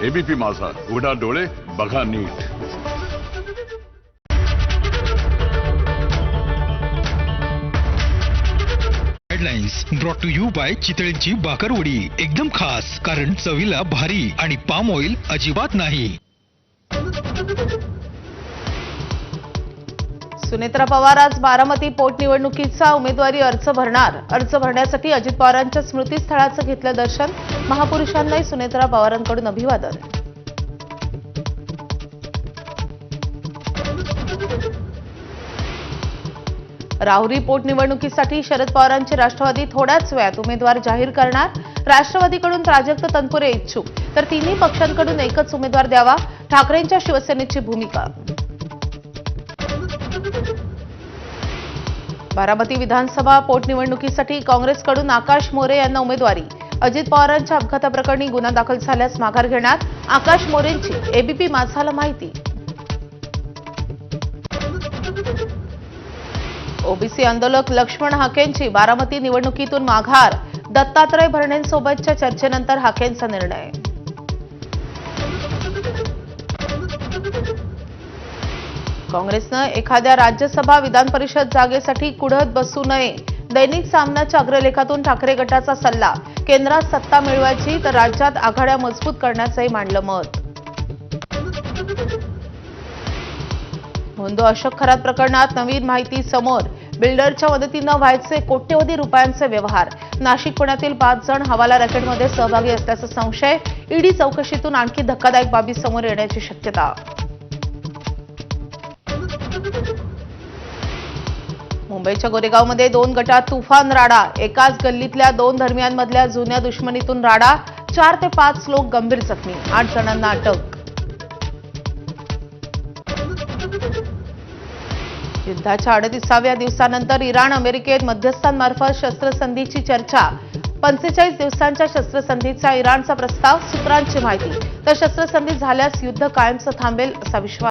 ABP माझा, उघडा डोळे बघा नीट. Headlines brought to you by चितळेंची बाकरवडी. एकदम खास, कारण चवीला भारी आणि पाम ऑइल अजिबात नाही. सुनेत्रा पवार आज बारामती पोटनिवडणुकीचा उमेदवारी अर्ज भरणार. अर्ज भरण्यासाठी अजित पवारांच्या स्मृतीस्थळाचं घेतलं दर्शन. महापुरुषांनाही सुनेत्रा पवारांकडून अभिवादन. राहुरी पोटनिवडणुकीसाठी शरद पवारांचे राष्ट्रवादी थोड्याच वेळात उमेदवार जाहीर करणार. राष्ट्रवादीकडून प्राजक्त तनपुरे इच्छुक, तर तिन्ही पक्षांकडून एकच उमेदवार द्यावा, ठाकरेंच्या शिवसेनेची भूमिका. बारामती विधानसभा पोटनिवडणुकीसाठी काँग्रेसकडून आकाश मोरे यांना उमेदवारी. अजित पवारांच्या अपघाताप्रकरणी गुन्हा दाखल झाल्यास माघार घेणार. आकाश मोरेंची एबीपी माझाला माहिती. ओबीसी आंदोलक लक्ष्मण हाकेंची बारामती निवडणुकीतून माघार. दत्तात्रय भरणेंसोबतच्या चर्चेनंतर हाकेंचा निर्णय. काँग्रेसनं एखाद्या राज्यसभा विधान परिषद जागेसाठी कुढत बसू नये. दैनिक सामनाच्या अग्रलेखातून ठाकरे गटाचा सल्ला. केंद्रात सत्ता मिळवायची तर राज्यात आघाड्या मजबूत करण्याचंही मांडलं मत. भोंदो अशोक खरात प्रकरणात नवीन माहिती समोर. बिल्डरच्या मदतीनं व्हायचे कोट्यवधी रुपयांचे व्यवहार. नाशिक पुण्यातील 5 जण हवाला रॅकेटमध्ये सहभागी असल्याचा संशय. ईडी चौकशीतून आणखी धक्कादायक बाबी समोर येण्याची शक्यता. मुंबईच्या गोरेगावमध्ये 2 गटात तुफान राडा. एकाच गल्लीतल्या 2 धर्मियांमधल्या जुन्या दुश्मनीतून राडा. 4 ते 5 लोक गंभीर जखमी. 8 जणांना अटक. युद्धाच्या 38व्या दिवसानंतर इराण अमेरिकेत मध्यस्थांमार्फत शस्त्रसंधीची चर्चा. 45 दिवसांच्या शस्त्रसंधीचा इराणचा प्रस्ताव. सूत्रांची माहिती, तर शस्त्रसंधी झाल्यास युद्ध कायमचं थांबेल असा विश्वास.